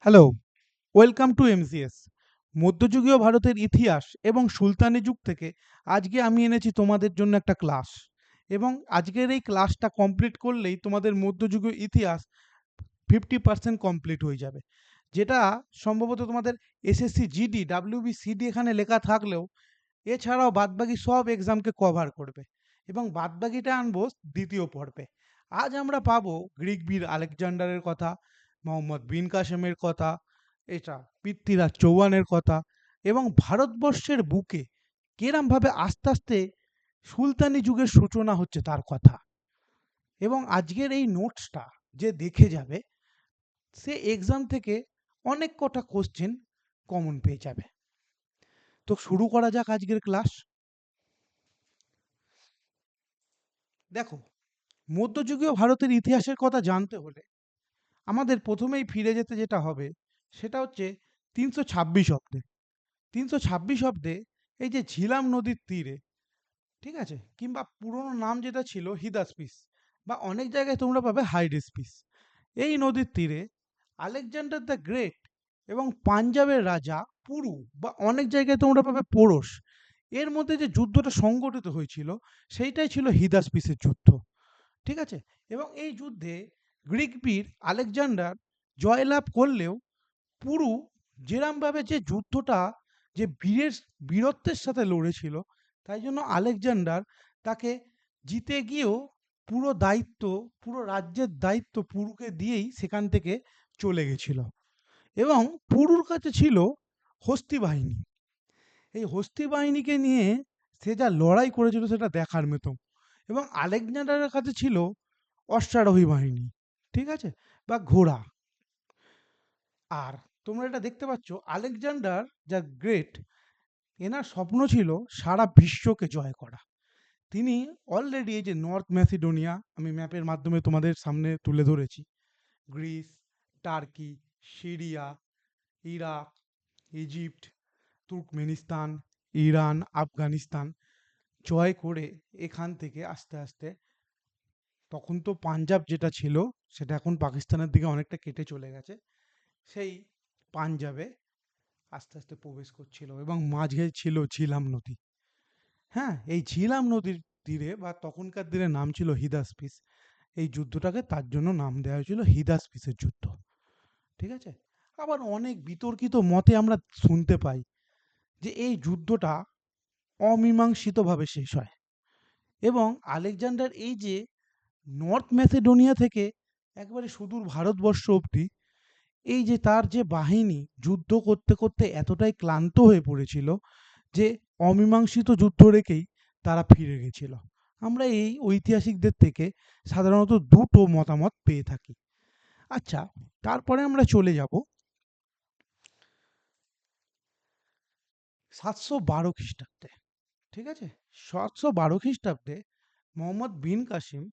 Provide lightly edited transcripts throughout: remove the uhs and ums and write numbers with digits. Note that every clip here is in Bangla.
Hello, welcome to MCS. মধ্যযুগীয় ভারতের ইতিহাস এবং সুলতানি যুগ থেকে আজকে আমি এনেছি তোমাদের জন্য একটা ক্লাস। এবং আজকের এই ক্লাসটা কমপ্লিট করলেই তোমাদের মধ্যযুগীয় ইতিহাস 50% কমপ্লিট হয়ে যাবে। যেটা সম্ভবত তোমাদের এসএসসি জিডি, ডাব্লিউবিসিডি এখানে লেখা থাকলেও এছাড়াও বাদবাকি সব এক্সামকে কভার করবে। এবং বাদবাকিটা আনবো দ্বিতীয় পর্বে। আজ আমরা পাবো গ্রিক বীর আলেকজান্ডারের কথা, মোহাম্মদ বিন কাসেমের কথা, এটা পৃথ্বীরাজ চৌহানের কথা, এবং ভারতবর্ষের বুকে কিরমভাবে আস্তে আস্তে সুলতানি যুগের সূচনা হচ্ছে তার কথা। এবং আজকের এই নোটসটা যে দেখে যাবে সে এক্সাম থেকে অনেক কটা কোশ্চেন কমন পেয়ে যাবে। তো শুরু করা যাক আজকের ক্লাস। দেখো, মধ্যযুগীয় ভারতের ইতিহাসের কথা জানতে হলে আমাদের প্রথমেই ফিরে যেতে যেটা হবে সেটা হচ্ছে 326 অব্দে। 326 অব্দে এই যে ঝিলাম নদীর তীরে, ঠিক আছে, কিংবা পুরনো নাম যেটা ছিল হিদাসপিস, বা অনেক জায়গায় তোমরা পাবে হাইডেসপিস, এই নদীর তীরে আলেকজান্ডার দ্য গ্রেট এবং পাঞ্জাবের রাজা পুরু, বা অনেক জায়গায় তোমরা পাবে পোরস, এর মধ্যে যে যুদ্ধটা সংগঠিত হয়েছিল সেইটাই ছিল হিদাসপিসের যুদ্ধ। ঠিক আছে। এবং এই যুদ্ধে গ্রিক বীর আলেকজান্ডার জয়লাভ করলেও পুরু যেরমভাবে যে যুদ্ধটা যে বীরত্বের সাথে লড়েছিল, তাই জন্য আলেকজান্ডার তাকে জিতে গিয়েও পুরো দায়িত্ব, পুরো রাজ্যের দায়িত্ব পুরুকে দিয়েই সেখান থেকে চলে গেছিল। এবং পুরুর কাছে ছিল হস্তি বাহিনী। এই হস্তি বাহিনীকে নিয়ে সে যা লড়াই করেছিল সেটা দেখার মতো। এবং আলেকজান্ডারের কাছে ছিল অশ্বারোহী বাহিনী, ঠিক আছে, বা ঘোড়া। আর তোমরা এটা দেখতে পাচ্ছ, আলেকজান্ডার যা গ্রেট, এনার স্বপ্ন ছিল সারা বিশ্বকে জয় করা। তিনি অলরেডি এই যে নর্থ ম্যাসিডোনিয়া, আমি ম্যাপের মাধ্যমে তোমাদের সামনে তুলে ধরেছি, Greece, Turkey, Syria, Iraq, Egypt, Turkmenistan, Iran, Afghanistan জয় করে এখান থেকে আস্তে আস্তে, তখন তো পাঞ্জাব যেটা ছিল সেটা এখন পাকিস্তানের দিকে অনেকটা কেটে চলে গেছে, সেই পাঞ্জাবে আস্তে আস্তে প্রবেশ করছিল। এবং মাঝে ছিল ঝিলাম নদী। হ্যাঁ, এই ঝিলাম নদীর তীরে, বা তখনকার দিনে নাম ছিল হিদাসপিস, এই যুদ্ধটাকে তার জন্য নাম দেওয়া হয়েছিল হিদাসপিসের যুদ্ধ। ঠিক আছে। আবার অনেক বিতর্কিত মতে আমরা শুনতে পাই যে এই যুদ্ধটা অমীমাংসিতভাবে শেষ হয়, এবং আলেকজান্ডার এই যে নর্থ ম্যাসেডোনিয়া থেকে একবারে সুদূর ভারতবর্ষ অবধি, এই যে তার যে বাহিনী যুদ্ধ করতে করতে এতটাই ক্লান্ত হয়ে পড়েছিল যে অমীমাংসিত যুদ্ধ রেখেই তারা ফিরে গেছিল। আমরা এই ঐতিহাসিকদের থেকে সাধারণত দুটো মতামত পেয়ে থাকি। আচ্ছা, তারপরে আমরা চলে যাব 712 খ্রিস্টাব্দে। ঠিক আছে। 712 খ্রিস্টাব্দে মোহাম্মদ বিন কাসিম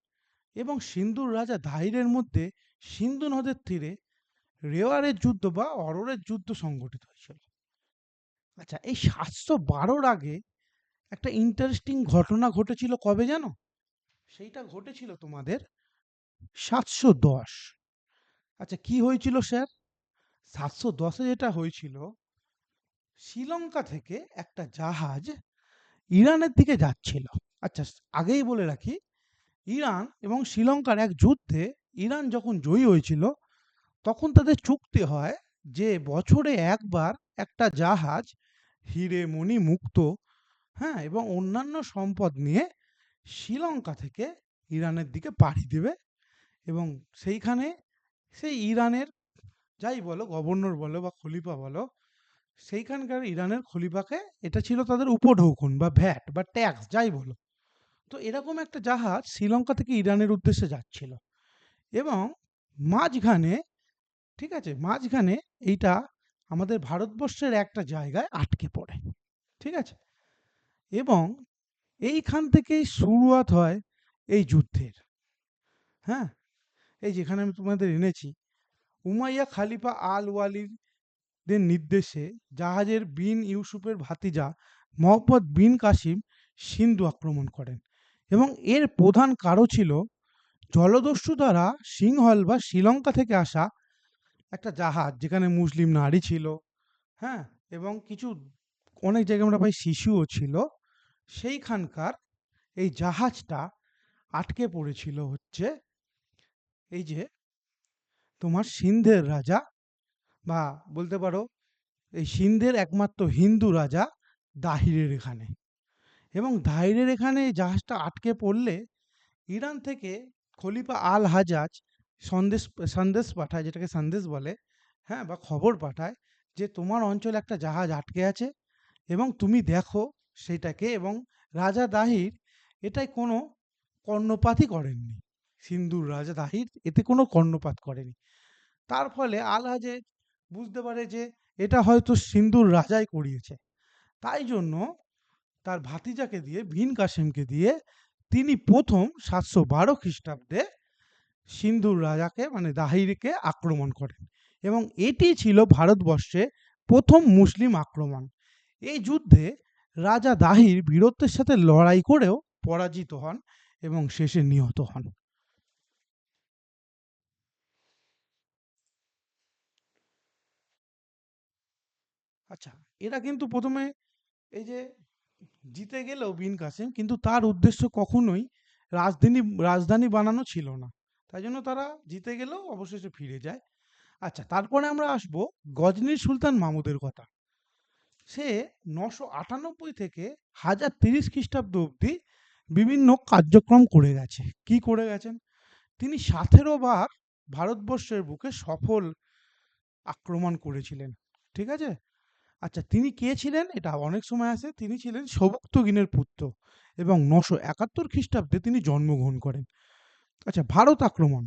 এবং সিন্ধুর রাজা ধাহিরের মধ্যে সিন্ধু নদের তীরে রেওয়ারের যুদ্ধ বা অরোরের যুদ্ধ সংঘটিত হয়েছিল। আচ্ছা, এই 712-র আগে একটা ইন্টারেস্টিং ঘটনা ঘটেছিল কবে জানো? সেইটা ঘটেছিল তোমাদের 710। আচ্ছা, কি হয়েছিল স্যার? 710-এ যেটা হয়েছিল, শ্রীলঙ্কা থেকে একটা জাহাজ ইরানের দিকে যাচ্ছিল। আচ্ছা, আগেই বলে রাখি, ইরান এবং শ্রীলঙ্কার এক যুদ্ধে ইরান যখন জয়ী হয়েছিল তখন তাদের চুক্তি হয় যে বছরে একবার একটা জাহাজ হিরে মণি মুক্ত, হ্যাঁ, এবং অন্যান্য সম্পদ নিয়ে শ্রীলঙ্কা থেকে ইরানের দিকে পাড়ি দেবে। এবং সেইখানে সেই ইরানের, যাই বলো, গভর্নর বলো বা খলিফা বলো, সেইখানকার ইরানের খলিফাকে, এটা ছিল তাদের উপঢৌকন বা ভ্যাট বা ট্যাক্স, যাই বলো। তো এরকম একটা জাহাজ শ্রীলঙ্কা থেকে ইরানের উদ্দেশ্যে যাচ্ছিল, এবং মাঝখানে, ঠিক আছে, মাঝখানে এইটা আমাদের ভারতবর্ষের একটা জায়গায় আটকে পড়ে। ঠিক আছে। এবং এইখান থেকেই শুরুয়াত হয় এই যুদ্ধের। হ্যাঁ, এই যেখানে আমি তোমাদের এনেছি, উমাইয়া খালিফা আল ওয়ালিদের নির্দেশে জাহাজের বিন ইউসুফের ভাতিজা মোহাম্মদ বিন কাসিম সিন্ধু আক্রমণ করেন। এবং এর প্রধান কারণ ছিল জলদস্যু দ্বারা সিংহল বা শ্রীলঙ্কা থেকে আসা একটা জাহাজ যেখানে মুসলিম নারী ছিল, হ্যাঁ? এবং কিছু অনেক জায়গায় আমরা পাই শিশুও ছিল। সেইখানকার এই জাহাজটা আটকে পড়েছিল হচ্ছে এই যে তোমার সিন্ধের রাজা, বা বলতে পারো এই সিন্ধের একমাত্র হিন্দু রাজা দাহিরের এখানে। এবং দাহিরের এখানে এই জাহাজটা আটকে পড়লে ইরান থেকে খলিফা আল হাজাজ সন্দেশ সন্দেশ পাঠায়, যেটাকে সন্দেশ বলে, হ্যাঁ, বা খবর পাঠায় যে তোমার অঞ্চলে একটা জাহাজ আটকে আছে এবং তুমি দেখো সেটাকে। এবং রাজা দাহির এটাই কোনো কর্ণপাতই করেননি। সিন্ধুর রাজা দাহির এতে কোনো কর্ণপাত করেনি। তার ফলে আল হাজেজ বুঝতে পারে যে এটা হয়তো সিন্ধুর রাজাই করিয়েছে। তাই জন্য তার ভাতিজাকে দিয়ে, ভিন কাসেমকে দিয়ে, তিনি প্রথম ৭১২ খ্রিস্টাব্দে সিন্ধুর রাজাকে মানে দাহিরকে আক্রমণ করেন। এবং এটি ছিল ভারতবর্ষে প্রথম মুসলিম আক্রমণ। এই যুদ্ধে রাজা দাহির বীরত্বের সাথে লড়াই করেও পরাজিত হন এবং শেষে নিহত হন। আচ্ছা, এরা কিন্তু প্রথমে এই যে জিতে গেলেও বিন কাসেম, কিন্তু তার উদ্দেশ্য কখনোই রাজধানী রাজধানী বানানো ছিল না। তাই জন্য তারা জিতে গেলেও অবশেষে ফিরে যায়। আচ্ছা, তারপরে আমরা আসবো গজনীর সুলতান মাহমুদের কথা। সে ৯৯৮ থেকে ১০৩০ খ্রিস্টাব্দ অবধি বিভিন্ন কার্যক্রম করে গেছে। কি করে গেছেন? তিনি ১৭ বার ভারতবর্ষের বুকে সফল আক্রমণ করেছিলেন। ঠিক আছে? আচ্ছা, তিনি কে ছিলেন? এটা অনেক সময় আসে। তিনি ছিলেন সৌবক্তগিনের পুত্র এবং ৯৭১ খ্রিস্টাব্দে তিনি জন্মগ্রহণ করেন। আচ্ছা, ভারত আক্রমণ।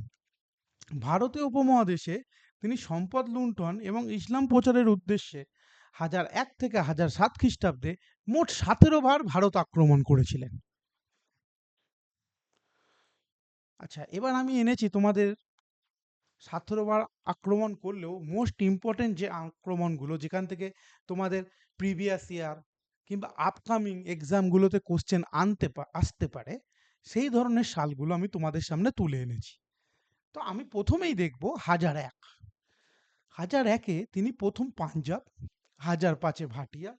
ভারতীয় উপমহাদেশে তিনি সম্পদ লুণ্ঠন এবং ইসলাম প্রচারের উদ্দেশ্যে ১০০১ থেকে ১০০৭ খ্রিস্টাব্দে মোট ১৭ বার ভারত আক্রমণ করেছিলেন। আচ্ছা, এবার আমি এনেছি তোমাদের ১৭ বার আক্রমণ করলেও মোস্ট ইম্পর্টেন্ট যে আক্রমণগুলো, যেখান থেকে তোমাদের প্রিভিয়াস ইয়ার কিংবা আপকামিং এক্সামগুলোতে কোশ্চেন আসতে পারে, সেই ধরনের সালগুলো আমি তোমাদের সামনে তুলে এনেছি। তো আমি প্রথমেই দেখব ১০০১। ১০০১-এ তিনি প্রথম পাঞ্জাব, ১০০৫-এ ভাটিয়া,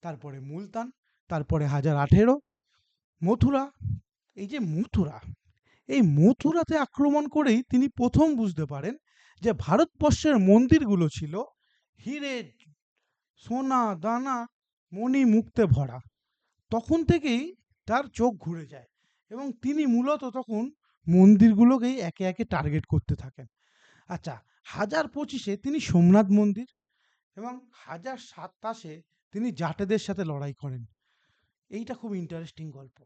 তারপরে মুলতান, তারপরে ১০১৮ মথুরা। এই যে মথুরা, এই মথুরাতে আক্রমণ করেই তিনি প্রথম বুঝতে পারেন যে ভারতবর্ষের মন্দিরগুলো ছিল হিরে, সোনা, দানা, মণি মুক্তে ভরা। তখন থেকেই তার চোখ ঘুরে যায় এবং তিনি মূলত তখন মন্দিরগুলোকেই একে একে টার্গেট করতে থাকেন। আচ্ছা, ১০২৫-এ তিনি সোমনাথ মন্দির এবং ১০২৭-এ তিনি জাটেদের সাথে লড়াই করেন। এইটা খুব ইন্টারেস্টিং গল্প।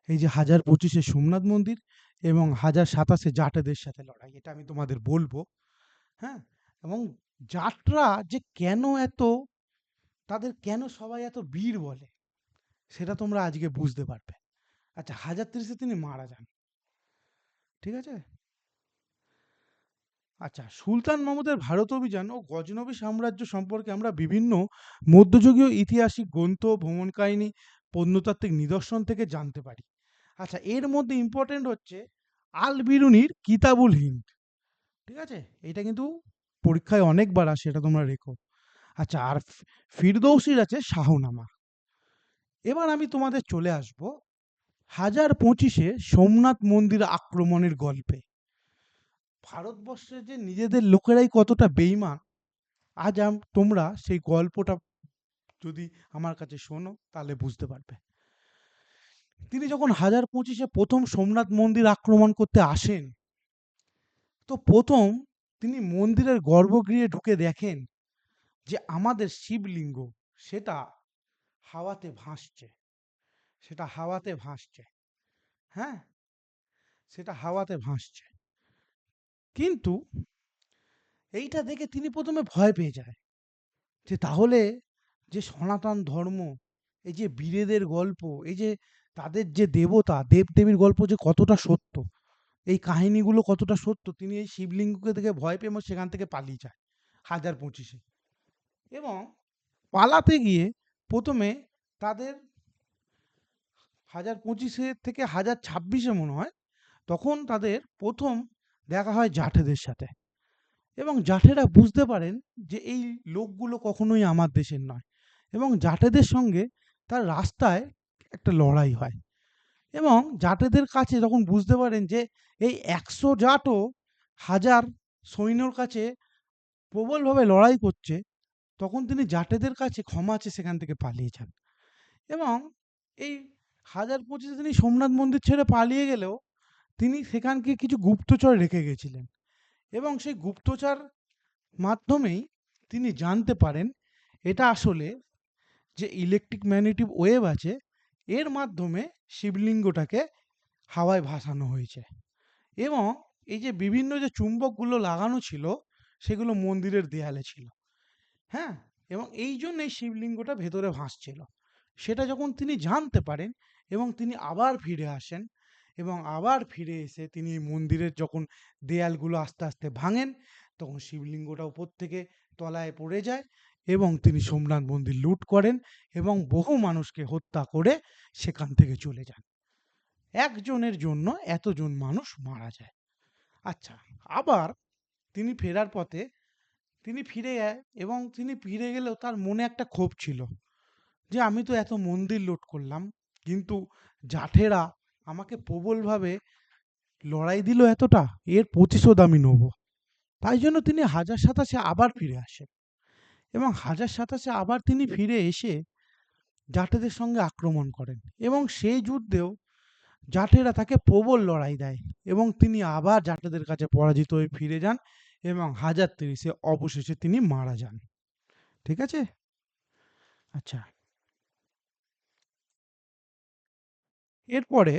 এই যে ১০২৫-এ সোমনাথ মন্দির এবং ১০২৭-এ জাটেদের সাথে লড়াই, এটা আমি তোমাদের বলবো। হ্যাঁ? এবং জাটরা যে কেন এত, তাদের কেন সবাই এত বীর বলে, সেটা তোমরা আজকে বুঝতে পারবে। আচ্ছা, ১০৩০-এ তিনি মারা যান। ঠিক আছে? আচ্ছা, সুলতান মাহমুদের ভারত অভিযান ও গজনবী সাম্রাজ্য সম্পর্কে আমরা বিভিন্ন মধ্যযুগীয় ঐতিহাসিক গ্রন্থ, ভ্রমণ কাহিনী, প্রত্নতাত্ত্বিক নিদর্শন থেকে জানতে পারি। আচ্ছা, এর মধ্যে ইম্পর্টেন্ট হচ্ছে আল বিরুনির কিতাবুল হিন্দ। ঠিক আছে? এটা কিন্তু পরীক্ষায় অনেকবার আসে, এটা তোমরা রেখো। আচ্ছা, আর ফিরদৌসির আছে শাহনামা। এবার আমি তোমাদের চলে আসব ১০২৫-এ সোমনাথ মন্দির আক্রমণের গল্পে। ভারতবর্ষে যে নিজেদের লোকেরাই কতটা বেইমান, আজ তোমরা সেই গল্পটা যদি আমার কাছে শোনো তাহলে বুঝতে পারবে। তিনি যখন ১০২৫-এ প্রথম সোমনাথ মন্দির আক্রমণ করতে আসেন, তো প্রথম তিনি মন্দিরের গর্ভগৃহে ঢুকে দেখেন যে আমাদের শিবলিঙ্গ সেটা হাওয়াতে ভাসছে। সেটা হাওয়াতে ভাসছে। হ্যাঁ? সেটা হাওয়াতে ভাসছে। কিন্তু এইটা দেখে তিনি প্রথমে ভয় পেয়ে যায় যে তাহলে যে সনাতন ধর্ম, এই যে বীরেদের গল্প, এই যে তাদের যে দেবতা, দেবদেবীর গল্প যে কতটা সত্য, এই কাহিনীগুলো কতটা সত্য, তিনি এই শিবলিঙ্গকে দেখে ভয় পেয়ে এবং সেখান থেকে পালিয়ে যায় ১০২৫-এ। এবং পালাতে গিয়ে প্রথমে তাদের ১০২৫-এ থেকে ১০২৬-এ মনে হয়, তখন তাদের প্রথম দেখা হয় জাটেদের সাথে। এবং জাঠেরা বুঝতে পারেন যে এই লোকগুলো কখনোই আমার দেশের নয়, এবং জাটেদের সঙ্গে তার রাস্তায় একটা লড়াই হয়। এবং জাটেদের কাছে যখন বুঝতে পারেন যে এই ১০০ জাটও হাজার সৈন্যর কাছে প্রবলভাবে লড়াই করছে, তখন তিনি জাটেদের কাছে ক্ষমা চেয়ে সেখান থেকে পালিয়ে যান। এবং এই ১০২৫ তিনি সোমনাথ মন্দির ছেড়ে পালিয়ে গেলেও তিনি সেখানকে কিছু গুপ্তচর রেখে গেছিলেন, এবং সেই গুপ্তচর মাধ্যমেই তিনি জানতে পারেন এটা আসলে যে ইলেকট্রিক ম্যাগনেটিক ওয়েভ আছে, এর মাধ্যমে শিবলিঙ্গটাকে হাওয়ায় ভাসানো হয়েছে। এবং এই যে বিভিন্ন যে চুম্বকগুলো লাগানো ছিল, সেগুলো মন্দিরের দেয়ালে ছিল। হ্যাঁ, এবং এই জন্যই শিবলিঙ্গটা ভেতরে ভাসছিল। সেটা যখন তিনি জানতে পারেন এবং তিনি আবার ফিরে আসেন, এবং আবার ফিরে এসে তিনি এই মন্দিরের যখন দেয়ালগুলো আস্তে আস্তে ভাঙেন, তখন শিবলিঙ্গটা উপর থেকে তলায় পড়ে যায়, এবং তিনি সোমনাথ মন্দির লুট করেন এবং বহু মানুষকে হত্যা করে সেখান থেকে চলে যান। একজনের জন্য এতজন মানুষ মারা যায়। আচ্ছা, আবার তিনি ফেরার পথে তিনি ফিরে যায়, এবং তিনি ফিরে গেলেও তার মনে একটা ক্ষোভ ছিল যে আমি তো এত মন্দির লুট করলাম, কিন্তু জাঠেরা আমাকে প্রবলভাবে লড়াই দিল এতটা, এর প্রতিশোধ আমি নেব। তাই জন্য তিনি ১০২৭-এ আবার ফিরে আসেন, এবং ১০২৭-এ আবার তিনি ফিরে এসে জাটেদের সঙ্গে আক্রমণ করেন, এবং সেই যুদ্ধেও জাটেরা তাকে প্রবল লড়াই দেয়, এবং তিনি আবার জাটেদের কাছে পরাজিত হয়ে ফিরে যান, এবং ১০৩০-এ অবশেষে তিনি মারা যান। ঠিক আছে? আচ্ছা, এরপরে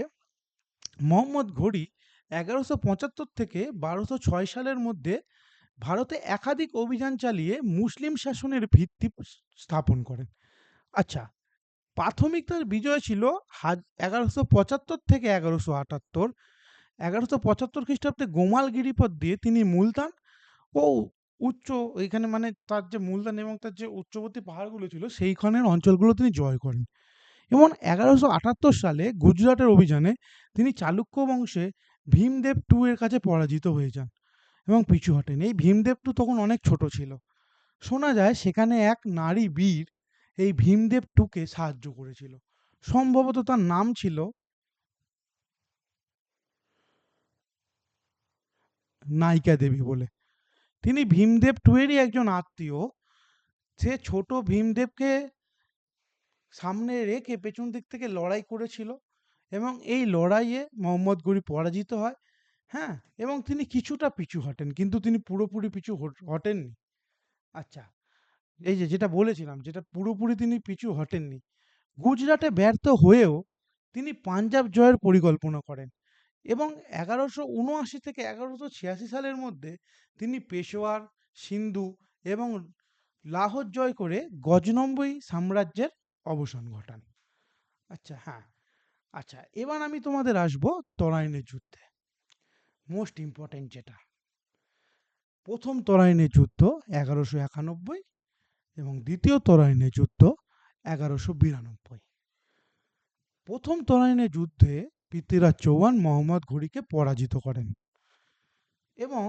মোহাম্মদ ঘুরি ১১৭৫ থেকে ১২০৬ সালের মধ্যে ভারতে একাধিক অভিযান চালিয়ে মুসলিম শাসনের ভিত্তি স্থাপন করেন। আচ্ছা, প্রাথমিক তার বিজয় ছিল ১১৭৫ থেকে ১১৭৮। ১১৭৫ খ্রিস্টাব্দে গোমাল গিরিপথ দিয়ে তিনি মুলতান ও উচ্চ, এখানে মানে তার যে মুলতান এবং তার যে উচ্চবর্তী পাহাড়গুলো ছিল সেইখানের অঞ্চলগুলো তিনি জয় করেন, এবং ১১৭৮ সালে গুজরাটের অভিযানে তিনি চালুক্য বংশে ভীমদেব টু এর কাছে পরাজিত হয়ে যান এবং পিছু হটেন। এই ভীমদেব টু তখন অনেক ছোট ছিল। শোনা যায় সেখানে এক নারী বীর এই ভীমদেব টুকে সাহায্য করেছিল। সম্ভবত তার নাম ছিল নায়িকা দেবী বলে। তিনি ভীমদেব টু এরই একজন আত্মীয়। সে ছোট ভীমদেবকে সামনে রেখে পেছন দিক থেকে লড়াই করেছিল, এবং এই লড়াইয়ে মোহাম্মদ ঘুরি পরাজিত হয়। হ্যাঁ, এবং তিনি কিছুটা পিছু হটেন, কিন্তু তিনি পুরোপুরি পিছু হটেননি। আচ্ছা, এই যে যেটা বলেছিলাম, যেটা পুরোপুরি তিনি পিছু হটেননি। গুজরাটে ব্যর্থ হয়েও তিনি পাঞ্জাব জয়ের পরিকল্পনা করেন, এবং ১১৭৯ থেকে ১১৮৬ সালের মধ্যে তিনি পেশোয়ার, সিন্ধু এবং লাহোর জয় করে গজনম্বী সাম্রাজ্যের অবসান ঘটান। আচ্ছা, হ্যাঁ। আচ্ছা, এবার আমি তোমাদের আসবো তরাইনের যুদ্ধে। মোস্ট ইম্পর্টেন্ট যেটা, প্রথম তরাইনের যুদ্ধ ১১৯১ এবং দ্বিতীয় তরাইনের যুদ্ধ ১১৯২। প্রথম তরাইনের যুদ্ধে পৃথ্বীরাজ চৌহান মোহাম্মদ ঘুরিকে পরাজিত করেন, এবং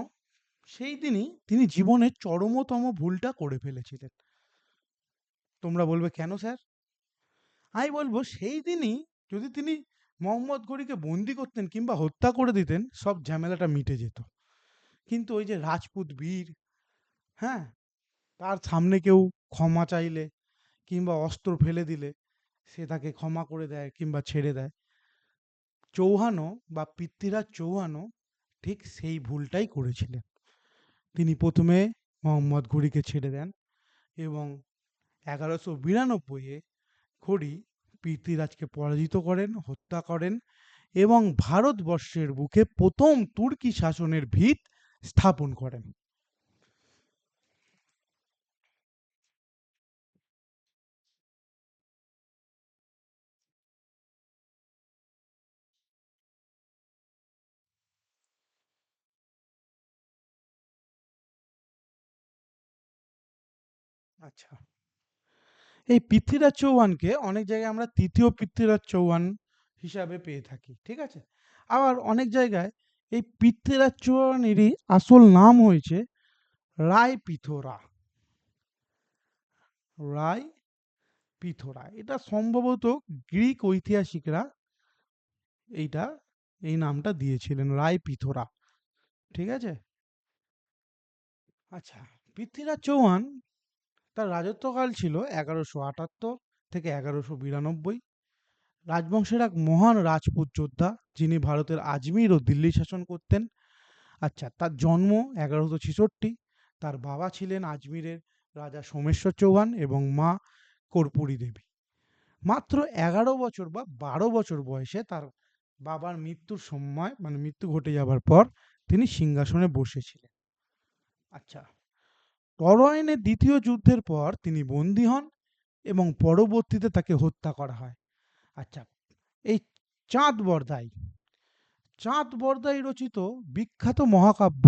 সেই দিনই তিনি জীবনের চরমতম ভুলটা করে ফেলেছিলেন। তোমরা বলবে কেন স্যার? আমি বলবো সেই দিনই যদি তিনি মোহাম্মদ ঘুরিকে বন্দি করতেন কিংবা হত্যা করে দিতেন, সব ঝামেলাটা মিটে যেত। কিন্তু ওই যে রাজপুত বীর, হ্যাঁ, তার সামনে কেউ ক্ষমা চাইলে কিংবা অস্ত্র ফেলে দিলে সে তাকে ক্ষমা করে দেয় কিংবা ছেড়ে দেয়। চৌহানও বা পৃথ্বীরাজ চৌহানও ঠিক সেই ভুলটাই করেছিলেন। তিনি প্রথমে মোহাম্মদ ঘুরিকে ছেড়ে দেন, এবং ১১৯২-এ ঘুরি পৃথ্বীরাজকে পরাজিত করেন, হত্যা করেন, এবং ভারতবর্ষের বুকে প্রথম তুর্কি শাসনের ভিত স্থাপন করেন। আচ্ছা, এই পৃথ্বীরাজ চৌহানকে অনেক জায়গায় আমরা তৃতীয় পৃথ্বীরাজ চৌহান হিসাবে পেয়ে থাকি, ঠিক আছে? আবার অনেক জায়গায় এই পৃথ্বীরাজ চৌহানেরই আসল নাম হয়েছে রায় পিথোরা। রায় পিথোরা, এটা সম্ভবত গ্রিক ঐতিহাসিকরা এইটা এই নামটা দিয়েছিলেন, রায় পিথোরা। ঠিক আছে। আচ্ছা, পৃথ্বীরাজ চৌহান তার রাজত্বকাল ছিল 1178 থেকে 1192। রাজবংশের এক মহান রাজপুত যোদ্ধা, যিনি ভারতের আজমির ও দিল্লি শাসন করতেন। আচ্ছা, তার জন্ম 1166। তার বাবা ছিলেন আজমিরের রাজা সোমেশ্বর চৌহান এবং মা কর্পূরী দেবী। মাত্র 11 বছর বা 12 বছর বয়সে তার বাবার মৃত্যুর সময়, মানে মৃত্যু ঘটে যাবার পর, তিনি সিংহাসনে বসেছিলেন। আচ্ছা, তরোয়াইনের দ্বিতীয় যুদ্ধের পর তিনি বন্দী হন এবং পরবর্তীতে তাকে হত্যা করা হয়। আচ্ছা, এই চাঁদ বরদাই চাঁদ বরদাই রচিত বিখ্যাত মহাকাব্য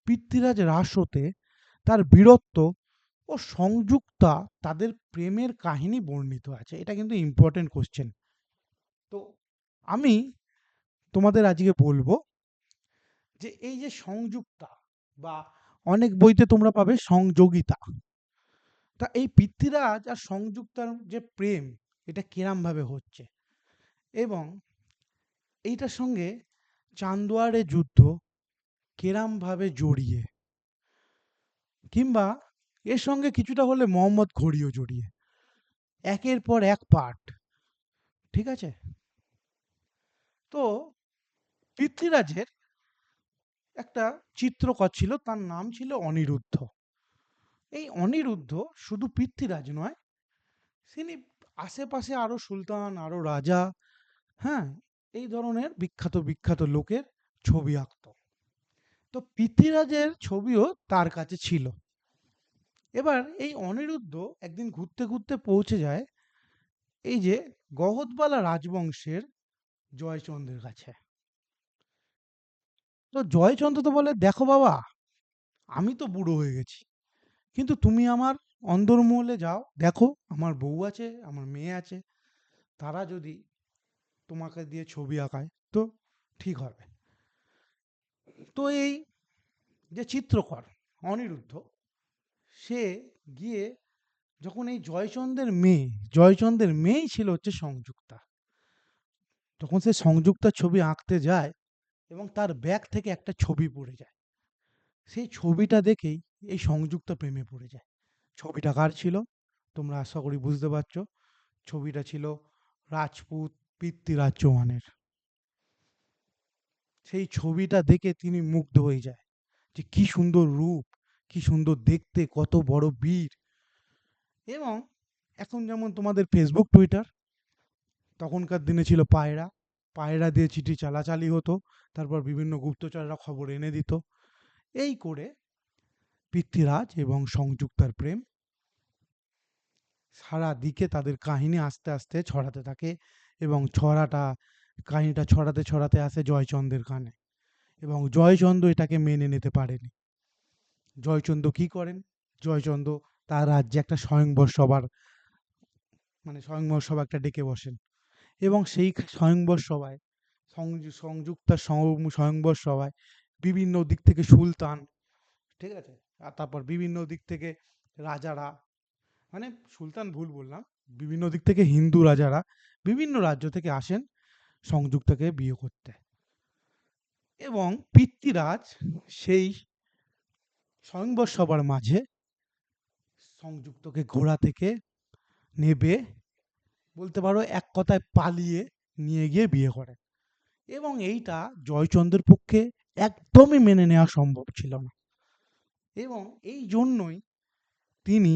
পৃথ্বীরাজ রাসোতে তার বীরত্ব ও সংযুক্তা তাদের প্রেমের কাহিনী বর্ণিত আছে। এটা কিন্তু ইম্পর্টেন্ট কোশ্চেন। তো আমি তোমাদের আজকে বলবো যে এই যে সংযুক্তা, বা অনেক বইতে তোমরা পাবে সংযোগিতা, তা এই পৃথ্বীরাজ আর সংযুক্তার যে প্রেম, এটা কিরম ভাবে হচ্ছে, এবং এইটার সঙ্গে চান্দোয়ারের যুদ্ধ কিরম ভাবে জড়িয়ে, কিংবা এর সঙ্গে কিছুটা হলে মোহাম্মদ ঘড়িও জড়িয়ে, একের পর এক পার্ট। ঠিক আছে। তো পৃথ্বীরাজের একটা চিত্রকর ছিল, তার নাম ছিল অনিরুদ্ধ। এই অনিরুদ্ধ শুধু পৃথ্বীরাজ নয়, তিনি আশেপাশে আরো সুলতান, আরো রাজা, হ্যাঁ, এই ধরনের বিখ্যাত বিখ্যাত লোকের ছবি আঁকত। তো পৃথ্বীরাজের ছবিও তার কাছে ছিল। এবার এই অনিরুদ্ধ একদিন ঘুরতে ঘুরতে পৌঁছে যায় এই যে গহতবালা রাজবংশের জয়চন্দ্রের কাছে। তো জয়চন্দ্র তো বলে, দেখো বাবা, আমি তো বুড়ো হয়ে গেছি, কিন্তু তুমি আমার অন্দরমহলে যাও, দেখো আমার বউ আছে, আমার মেয়ে আছে, তারা যদি তোমাকে দিয়ে ছবি আঁকায় তো ঠিক হবে। তো এই যে চিত্রকর অনিরুদ্ধ, সে গিয়ে যখন এই জয়চন্দ্রের মেয়েই ছিল হচ্ছে সংযুক্তা, তখন সে সংযুক্তার ছবি আঁকতে যায় এবং তার ব্যাগ থেকে একটা ছবি পড়ে যায়। সেই ছবিটা দেখেই এই সংযুক্তা প্রেমে পড়ে যায়। ছবিটা কার ছিল? তোমরা আশা করি বুঝতে পারছো। ছবিটা ছিল রাজপুত পৃথ্বীরাজ চৌহানের। সেই ছবিটা দেখে তিনি মুগ্ধ হয়ে যায়, যে কি সুন্দর রূপ, কি সুন্দর দেখতে, কত বড় বীর। এবং এখন যেমন তোমাদের ফেসবুক, টুইটার, তখনকার দিনে ছিল পায়রা। পায়রা দিয়ে চিঠি চালাচালি হতো, তারপর বিভিন্ন গুপ্তচররা খবর এনে দিত। এই করে পৃথ্বীরাজ এবং সংযুক্তার প্রেম সারা দিকে তাদের কাহিনী আস্তে আস্তে ছড়াতে থাকে, এবং কাহিনীটা ছড়াতে ছড়াতে আসে জয়চন্দ্রের কানে, এবং জয়চন্দ্র এটাকে মেনে নিতে পারেনি। জয়চন্দ্র কি করেন? জয়চন্দ্র তার রাজ্যে একটা স্বয়ংবর সভার, মানে স্বয়ংবর সভা একটা ডেকে বসেন, এবং সেই স্বয়ংবর সভায় সংযুক্তার স্বয়ংবর সভায় বিভিন্ন দিক থেকে সুলতান, ঠিক আছে, আর তারপর বিভিন্ন দিক থেকে রাজারা, মানে সুলতান ভুল বললাম, বিভিন্ন দিক থেকে হিন্দু রাজারা বিভিন্ন রাজ্য থেকে আসেন সংযুক্তাকে বিয়ে করতে। এবং পৃথ্বীরাজ সেই স্বয়ংবর সভার মাঝে সংযুক্তকে ঘোড়া থেকে নেবে, বলতে পারো এক কথায় পালিয়ে নিয়ে গিয়ে বিয়ে করে। এবং এইটা জয়চন্দ্রের পক্ষে একদমই মেনে নেওয়া সম্ভব ছিল না, এবং এই জন্যই তিনি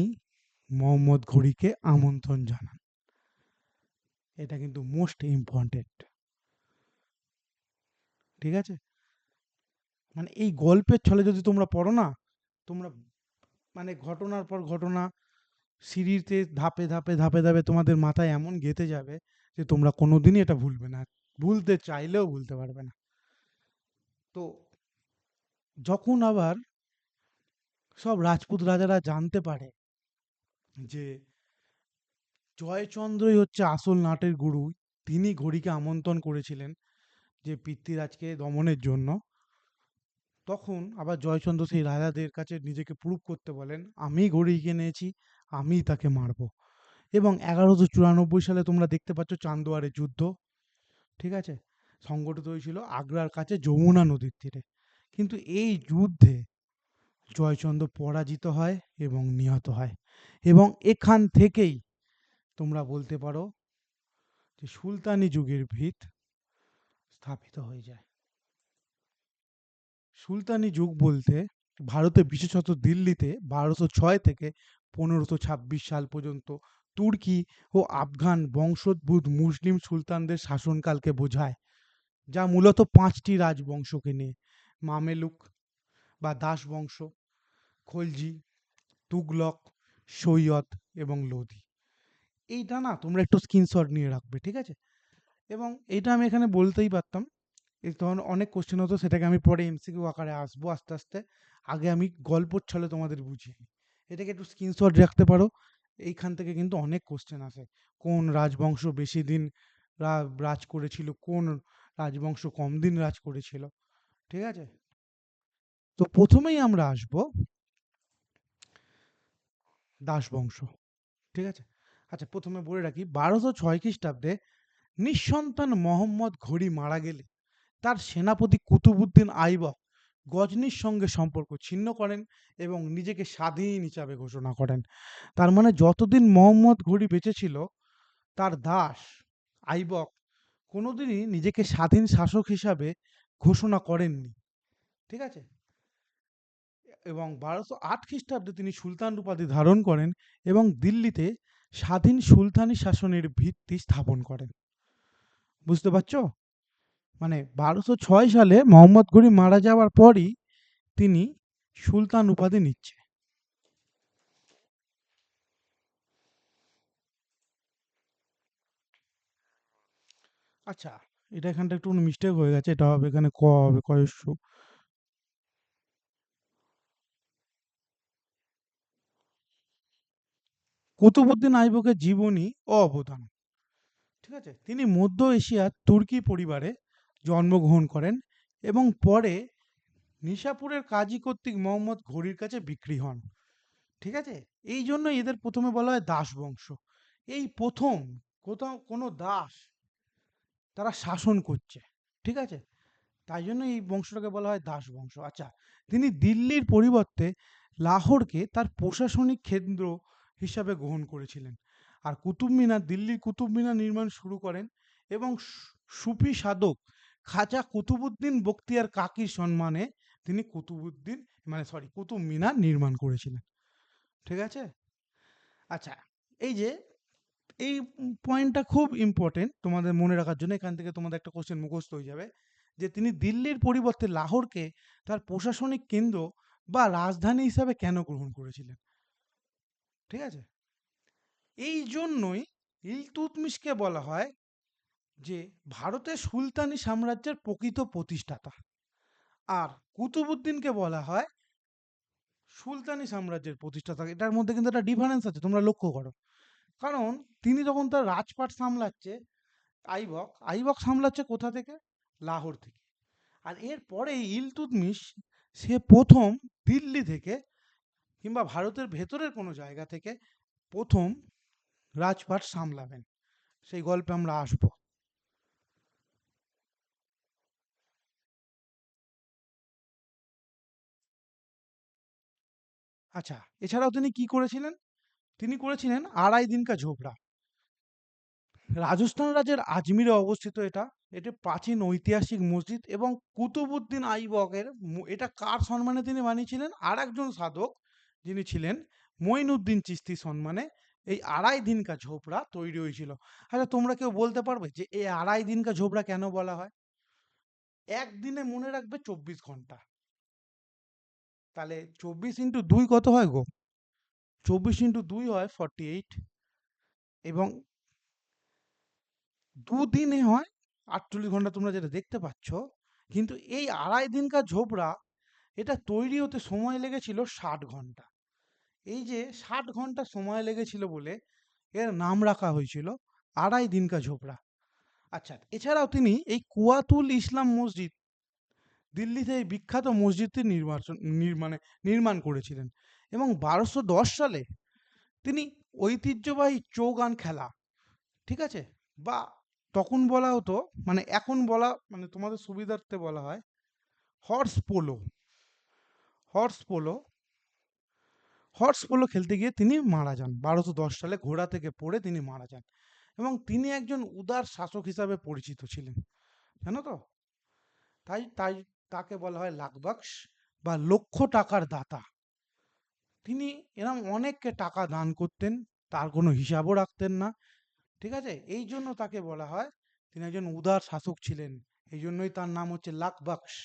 মোহাম্মদ ঘুরিকে আমন্ত্রণ জানান। এটা কিন্তু মোস্ট ইম্পর্টেন্ট। ঠিক আছে। মানে এই গল্পের ছলে যদি তোমরা পড়ো না, তোমরা মানে ঘটনার পর ঘটনা সিঁড়িতে ধাপে ধাপে ধাপে ধাপে তোমাদের মাথায় এমন গেঁথে যাবে যে তোমরা কোনোদিনই এটা ভুলবে না, ভুলতে চাইলেও ভুলতে পারবে না। তো যখন আবার সব রাজপুত রাজারা জানতে পারে যে জয়চন্দ্রই হচ্ছে আসল নাটের গুরু, তিনি ঘড়িকে আমন্ত্রণ করেছিলেন যে পৃথ্বীরাজকে দমনের জন্য, তখন আবার জয়চন্দ্র সেই রাজাদের কাছে নিজেকে প্রুভ করতে বলেন, আমি ঘড়ি কিনেছি, আমিই তাকে মারবো। এবং ১১৯৪ সালে তোমরা দেখতে পাচ্ছ চান্দোয়ারের যুদ্ধ, ঠিক আছে? সংগঠিত হয়েছিল আগ্রার কাছে যমুনা নদীর তীরে। কিন্তু এই যুদ্ধে জয়চন্দ্র পরাজিত হয় এবং নিহত হয়। এবং এখান থেকেই তোমরা বলতে পারো যে সুলতানি যুগের ভিত স্থাপিত হয়ে যায়। সুলতানি যুগ বলতে ভারতে বিশেষত দিল্লিতে ১২০৬ থেকে ১৫২৬ সাল পর্যন্ত তুর্কি ও আফগান বংশোদ্ভূত মুসলিম সুলতানদের শাসনকালকে বোঝায়, যা মূলত ৫টি রাজবংশকে নিয়ে: মামেলুক বা দাস বংশ, খলজি, তুগলক, সৈয়দ এবং লোধি। এইটা না তোমরা একটু স্ক্রিনশট নিয়ে রাখবে, ঠিক আছে? এবং এইটা আমি এখানে বলতেই পারতাম, এই তখন অনেক কোশ্চেন হতো, সেটাকে আমি পরে এমসিকিউ আকারে আসবো আস্তে আস্তে। আগে আমি গল্পর ছলে তোমাদের বুঝিয়ে নিই। এটাকে একটু স্ক্রিনশট রাখতে পারো, এইখান থেকে কিন্তু অনেক কোশ্চেন আসে। কোন রাজবংশ বেশি দিন রাজ করেছিল, কোন রাজবংশ কম দিন রাজ করেছিল, ঠিক আছে? তো প্রথমেই আমরা আসবো দাস বংশ, ঠিক আছে? আচ্ছা, প্রথমে বলে রাখি ১২০৬ খ্রিস্টাব্দে নিঃসন্তান মোহাম্মদ ঘুরি মারা গেলে তার সেনাপতি কুতুবুদ্দিন আইবক গজনির সঙ্গে সম্পর্ক ছিন্ন করেন এবং নিজেকে স্বাধীন হিসাবে ঘোষণা করেন। তার মানে যতদিন মোহাম্মদ ঘুরি বেঁচে ছিল, তার দাস আইবক কোনোদিনই নিজেকে স্বাধীন শাসক হিসাবে ঘোষণা করেননি, ঠিক আছে? এবং ১২০৮ খ্রিস্টাব্দে তিনি সুলতান উপাধি ধারণ করেন এবং দিল্লিতে স্বাধীন সুলতানি শাসনের ভিত্তি স্থাপন করেন। বুঝতে পারছো? মানে ১২০৬ সালে মোহাম্মদ ঘুরি মারা যাওয়ার পরই তিনি সুলতান উপাধি নিচ্ছে। আচ্ছা, এটা এখানটা একটু মিস্টেক হয়ে গেছে, এটা হবে এখানে ক হবে কয়স্য। কুতুবুদ্দিন আইবকের জীবনী ও অবদান, ঠিক আছে? তিনি মধ্য এশিয়ার তুর্কি পরিবারে জন্মগ্রহণ করেন এবং পরে নিশাপুরের কাজী কর্তৃক মোহাম্মদ ঘুরির কাছে বিক্রি হন, ঠিক আছে? এই জন্য এদের প্রথমে বলা হয় দাস বংশ। এই প্রথম কোথাও কোনো দাস তারা শাসন করছে, ঠিক আছে? তাই জন্য এই বংশটাকে বলা হয় দাস বংশ। আচ্ছা, তিনি দিল্লির পরিবর্তে লাহোরকে তার প্রশাসনিক কেন্দ্র হিসাবে গ্রহণ করেছিলেন। আর কুতুব মিনার, দিল্লির কুতুব মিনার নির্মাণ শুরু করেন এবং সুফি সাধক খাজা কুতুবুদ্দিন বখতিয়ার কাকির সম্মানে তিনি কুতুব মিনার নির্মাণ করেছিলেন, ঠিক আছে? আচ্ছা, এই যে এই পয়েন্টটা খুব ইম্পর্টেন্ট তোমাদের মনে রাখার জন্য, এখান থেকে তোমাদের একটা কোশ্চেন মুখস্থ হয়ে যাবে যে তিনি দিল্লির পরিবর্তে লাহোরকে তার প্রশাসনিক কেন্দ্র বা রাজধানী হিসাবে কেন গ্রহণ করেছিলেন, ঠিক আছে? এই জন্যই ইলতুৎমিশকে বলা হয় যে ভারতের সুলতানি সাম্রাজ্যের প্রকৃত প্রতিষ্ঠাতা, আর কুতুবুদ্দিনকে বলা হয় সুলতানি সাম্রাজ্যের প্রতিষ্ঠাতা। এটার মধ্যে কিন্তু একটা ডিফারেন্স আছে, তোমরা লক্ষ্য করো। কারণ তিনি যখন তার রাজপাট সামলাচ্ছে, আইবক সামলাচ্ছে কোথা থেকে? লাহোর থেকে। আর এরপরে ইলতুৎমিশ সে প্রথম দিল্লি থেকে কিংবা ভারতের ভেতরের কোনো জায়গা থেকে প্রথম রাজপাট সামলাবেন, সেই গল্পে আমরা আসব। আচ্ছা, এছাড়াও তিনি কি করেছিলেন? তিনি করেছিলেন আড়াই দিনকা ঝোপড়া। রাজস্থান রাজ্যের আজমিরে অবস্থিত এটা। এটি প্রাচীন ঐতিহাসিক মসজিদ এবং কুতুবুদ্দিন আইবকের এটা কার সম্মানে তিনি বানিয়েছিলেন? আর একজন সাধক যিনি ছিলেন মঈনুদ্দিন চিশতির সম্মানে এই আড়াই দিনকা ঝোপড়া তৈরি হয়েছিল। আচ্ছা, তোমরা কেউ বলতে পারবে যে এই আড়াই দিনকা ঝোপড়া কেন বলা হয়? একদিনে মনে রাখবে ২৪ ঘন্টা। তাহলে ২৪ × ২ কত হয় গো? ২৪ × ২ হয় 48, এবং দুদিনে হয় ৪৮ ঘন্টা, তোমরা যেটা দেখতে পাচ্ছ। কিন্তু এই আড়াই দিনকার ঝোপড়া এটা তৈরি হতে সময় লেগেছিল ৬০ ঘন্টা। এই যে ৬০ ঘন্টা সময় লেগেছিল বলে এর নাম রাখা হয়েছিল আড়াই দিনকা ঝোপড়া। আচ্ছা, এছাড়াও তিনি এই কুয়াতুল ইসলাম মসজিদ দিল্লিতে এই বিখ্যাত মসজিদটি মানে নির্মাণ করেছিলেন। এবং 1210 সালে তিনি ঐতিহ্যবাহী চৌগান খেলা, ঠিক আছে? বা তখন বলা হতো, মানে এখন বলা, মানে তোমাদের সুবিধার্থে বলা হয় horse polo. Horse polo horse polo খেলতে গিয়ে তিনি মারা যান 1210 সালে, ঘোড়া থেকে পড়ে তিনি মারা যান। এবং তিনি একজন উদার শাসক হিসাবে পরিচিত ছিলেন, জানো তো? তাই তাই তাকে বলা হয় লাখবাক্স বা লক্ষ টাকার দাতা। তিনি এরম অনেককে টাকা দান করতেন, তার কোনো হিসাবও রাখতেন না, ঠিক আছে? এই জন্য তাকে বলা হয় তিনি একজন উদার শাসক ছিলেন। এই জন্যই তার নাম হচ্ছে লাখবাক্স।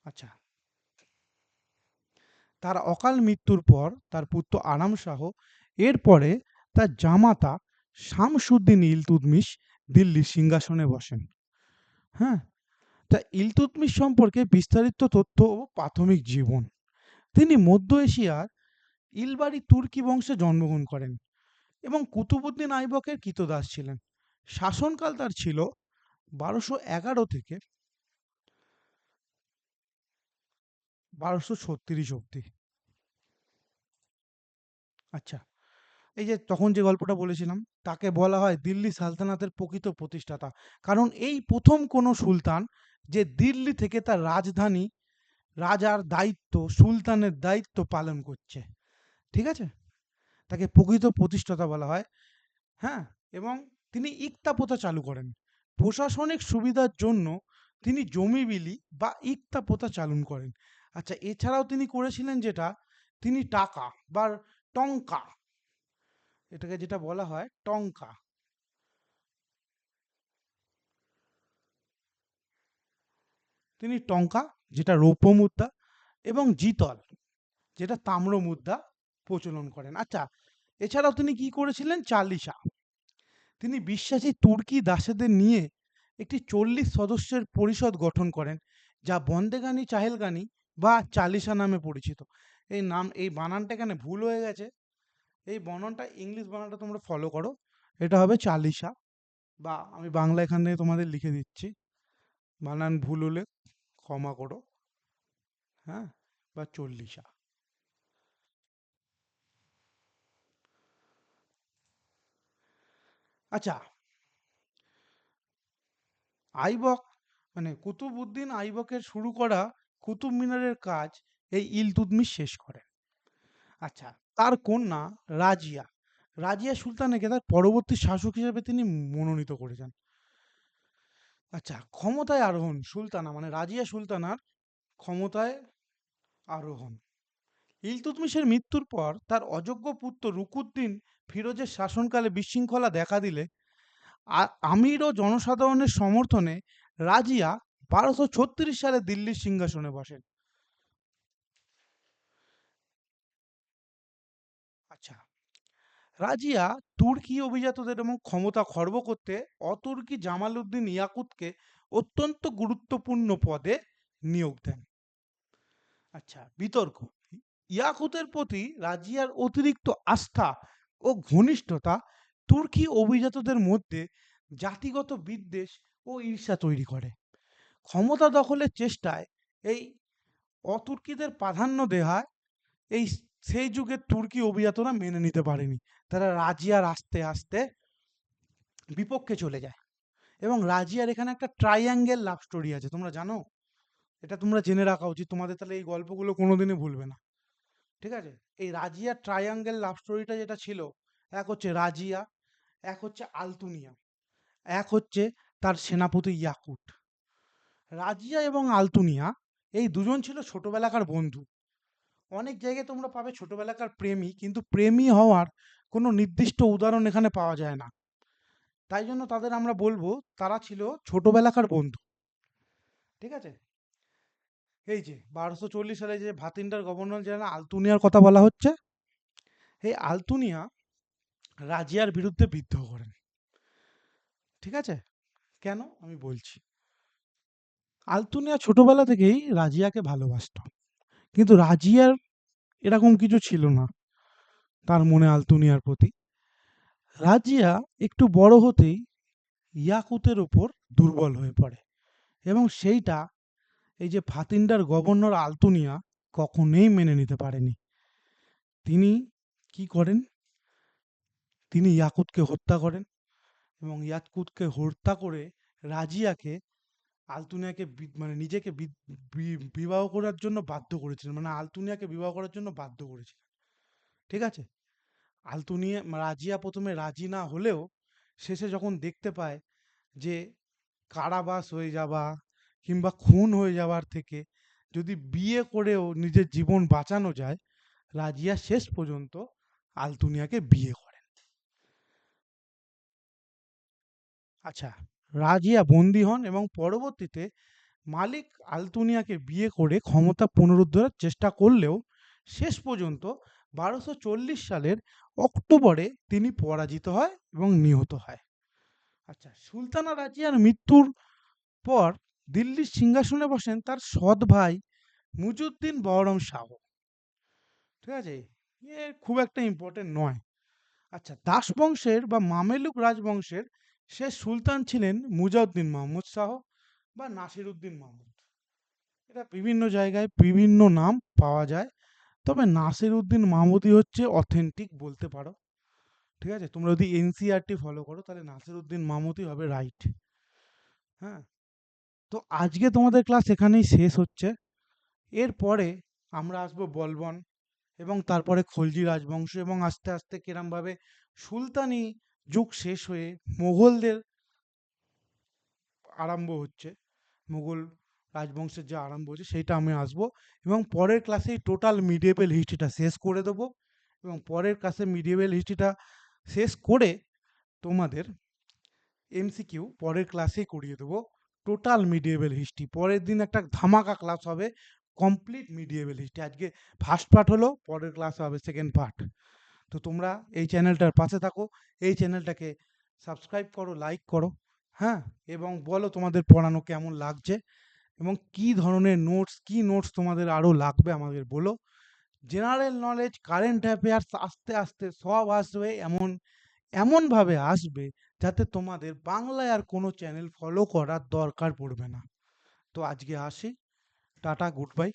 আচ্ছা, তার অকাল মৃত্যুর পর তার পুত্র আরাম শাহ, এরপরে তার জামাতা শামসুদ্দিন ইলতুৎমিশ দিল্লির সিংহাসনে বসেন। হ্যাঁ, তা ইলতুৎমিশ সম্পর্কে বিস্তারিত তথ্য ও প্রাথমিক জীবন। তিনি মধ্য এশিয়ার ইলবারি তুর্কি বংশে জন্মগ্রহণ করেন এবং কুতুবুদ্দিন আইবকের কৃতদাস ছিলেন। শাসনকাল তার ছিল 1211 থেকে 1236 অব্দি। আচ্ছা, এই যে তখন যে গল্পটা বলেছিলাম, তাকে বলা হয় দিল্লি সালতানাতের প্রকৃত প্রতিষ্ঠাতা। কারণ এই প্রথম কোনো সুলতান যে দিল্লি থেকে তার রাজধানী, রাজার দায়িত্ব, সুলতানের দায়িত্ব পালন করছে, ঠিক আছে? তাকে প্রকৃত প্রতিষ্ঠাতা বলা হয়। হ্যাঁ, এবং তিনি ইকতা প্রথা চালু করেন। প্রশাসনিক সুবিধার জন্য তিনি জমি বিলি বা ইকতা প্রথা চালু করেন। আচ্ছা, এছাড়াও তিনি করেছিলেন যেটা, তিনি টাকা বা টঙ্কা, এটাকে যেটা বলা হয় টঙ্কা, তিনি টঙ্কা যেটা রৌপ্য মুদ্রা এবং জিতল যেটা তাম্র মুদ্রা প্রচলন করেন। আচ্ছা, এছাড়াও তিনি কি করেছিলেন, চালিসা। তিনি বিশ্বাসী তুর্কি দাসেদের নিয়ে একটি 40 সদস্যের পরিষদ গঠন করেন, যা বন্দেগানি চাহেলগানি বা চালিসা নামে পরিচিত। এই নাম, এই বানানটা এখানে ভুল হয়ে গেছে, এই বানানটা ইংলিশ বানানটা তোমরা ফলো করো, এটা হবে চালিসা। বা আমি বাংলা এখান থেকে তোমাদের লিখে দিচ্ছি, বানান ভুল হলে ক্ষমা করো। হ্যাঁ, বা চল্লিশা। আচ্ছা, আইবক মানে কুতুবউদ্দিন আইবকের শুরু করা কুতুব মিনারের কাজ এই ইলতুৎমিশ শেষ করেন। আচ্ছা, তার কন্যা রাজিয়া, রাজিয়া সুলতানাকে তার পরবর্তী শাসক হিসেবে তিনি মনোনীত করেছেন। আচ্ছা, ক্ষমতায় আরোহণ, সুলতানা মানে রাজিয়া সুলতানার ক্ষমতায় আরোহণ। ইলতুৎমিশের মৃত্যুর পর তার অযোগ্য পুত্র রুকুদ্দিন ফিরোজের শাসনকালে বিশৃঙ্খলা দেখা দিলে আমির ও জনসাধারণের সমর্থনে রাজিয়া 1236 সালে দিল্লির সিংহাসনে বসেন। আচ্ছা, রাজিয়া তুর্কি অভিজাতদের এবং ক্ষমতা খর্ব করতে অতুর্কি জামাল উদ্দিন ইয়াকুতকে অত্যন্ত গুরুত্বপূর্ণ পদে নিয়োগ দেন। আচ্ছা, বিতর্ক, ইয়াকুতের প্রতি রাজিয়ার অতিরিক্ত আস্থা ও ঘনিষ্ঠতা তুর্কি অভিজাতদের মধ্যে জাতিগত বিদ্বেষ ও ঈর্ষা তৈরি করে। ক্ষমতা দখলের চেষ্টায় এই অতুর্কিদের প্রাধান্য দেওয়ায় এই সেই যুগের তুর্কি অভিজাতরা মেনে নিতে পারেনি। তারা রাজিয়ার আস্তে আস্তে বিপক্ষে চলে যায়। এবং রাজিয়ার এখানে একটা ট্রাইঅ্যাঙ্গেল লাভ স্টোরি আছে, তোমরা জানো? এটা তোমরা জেনে রাখা উচিত তোমাদের, তাহলে এই গল্পগুলো কোনোদিনই ভুলবে না, ঠিক আছে? এই রাজিয়ার ট্রাইঅ্যাঙ্গেল লাভ স্টোরিটা যেটা ছিল, এক হচ্ছে রাজিয়া, এক হচ্ছে আলতুনিয়া, এক হচ্ছে তার সেনাপতি ইয়াকুট। রাজিয়া এবং আলতুনিয়া এই দুজন ছিল ছোটবেলাকার বন্ধু। অনেক জায়গায় তোমরা পাবে ছোটবেলাকার প্রেমী, কিন্তু প্রেমী হওয়ার কোনো নির্দিষ্ট উদাহরণ এখানে পাওয়া যায় না। তাই জন্য তাদের আমরা বলবো তারা ছিল ছোটবেলাকার বন্ধু, ঠিক আছে? এই যে 1240 সালে যে ভাতিন্ডার গভর্নর জেনারেল আলতুনিয়ার কথা বলা হচ্ছে, এই আলতুনিয়া রাজিয়ার বিরুদ্ধে বিদ্রোহ করেন, ঠিক আছে? কেন আমি বলছি। আলতুনিয়া ছোটবেলা থেকেই রাজিয়াকে ভালোবাসতো, কিন্তু রাজিয়ার এরকম কিছু ছিল না তার মনে আলতুনিয়ার প্রতি। রাজিয়া একটু বড় হতেই ইয়াকুতের ওপর দুর্বল হয়ে পড়ে এবং সেইটা এই যে ভাতিন্ডার গভর্নর আলতুনিয়া কখনোই মেনে নিতে পারেনি। তিনি কি করেন? তিনি ইয়াকুতকে হত্যা করেন এবং ইয়াকুতকে হত্যা করে রাজিয়াকে আলতুনিয়াকে মানে নিজেকে বিবাহ করার জন্য বাধ্য করেছিলেন, মানে আলতুনিয়াকে বিবাহ করার জন্য বাধ্য করেছিলেন। ঠিক আছে? আলতুনিয়া রাজিয়া প্রথমে রাজি না হলেও শেষে যখন দেখতে পায় যে কারাবাস হয়ে যাওয়া কিংবা খুন হয়ে যাওয়ার থেকে যদি বিয়ে করেও নিজের জীবন বাঁচানো যায়, রাজিয়া শেষ পর্যন্ত আলতুনিয়াকে বিয়ে করেন। আচ্ছা, রাজিয়া বন্দী হন এবং পরবর্তীতে মালিক আলতুনিয়াকে বিয়ে করে ক্ষমতা পুনরুদ্ধারের চেষ্টা করলেও শেষ পর্যন্ত 1240 সালের অক্টোবরে তিনি পরাজিত হয় এবং নিহত হয়। আচ্ছা, সুলতানা রাজিয়ার মৃত্যুর পর দিল্লির সিংহাসনে বসেন তার সৎ ভাই মুজুদ্দিন বহরম শাহ। ঠিক আছে? এ খুব একটা ইম্পর্টেন্ট নয়। আচ্ছা, দাস বংশের বা মামেলুক রাজবংশের শেষ সুলতান ছিলেন মুজাউদ্দিন মাহমুদ শাহ বা নাসির উদ্দিন মাহমুদ। এটা বিভিন্ন জায়গায় বিভিন্ন নাম পাওয়া যায়, তবে নাসির উদ্দিন মাহমুদই হচ্ছে অথেন্টিক বলতে পারো। ঠিক আছে? তোমরা যদি এনসিআরটি ফলো করো তাহলে নাসির উদ্দিন মাহমুদই হবে রাইট। হ্যাঁ, তো আজকে তোমাদের ক্লাস এখানেই শেষ হচ্ছে। এরপরে আমরা আসবো বলবন এবং তারপরে খলজি রাজবংশ এবং আস্তে আস্তে কিরমভাবে সুলতানি যুগ শেষ হয়ে মোগলদের আরম্ভ হচ্ছে, মুঘল রাজবংশের যে আরম্ভ হচ্ছে সেইটা আমি আসবো এবং পরের ক্লাসে টোটাল মিডিয়েভেল হিস্ট্রিটা শেষ করে দেবো এবং পরের ক্লাসে মিডিয়েভেল হিস্ট্রিটা শেষ করে তোমাদের এমসিকিউ পরের ক্লাসেই করিয়ে দেবো। টোটাল মিডিয়েভেল হিস্ট্রি পরের দিন একটা ধামাকা ক্লাস হবে, কমপ্লিট মিডিয়েভেল হিস্ট্রি। আজকে ফার্স্ট পার্ট হলো, পরের ক্লাস হবে সেকেন্ড পার্ট। তো তোমরা এই চ্যানেলটার পাশে থাকো, এই চ্যানেলটাকে সাবস্ক্রাইব করো, লাইক করো, হ্যাঁ, এবং বলো তোমাদের পড়ানো কেমন লাগছে এবং কি ধরনের নোটস, কি নোটস তোমাদের আরও লাগবে আমাদের বলো। জেনারেল নলেজ, কারেন্ট অ্যাফেয়ার্স আস্তে আস্তে সব আসবে, এমনভাবে আসবে যাতে তোমাদের বাংলায় আর কোনো চ্যানেল ফলো করার দরকার পড়বে না। তো আজকে আসি, টাটা, গুড বাই।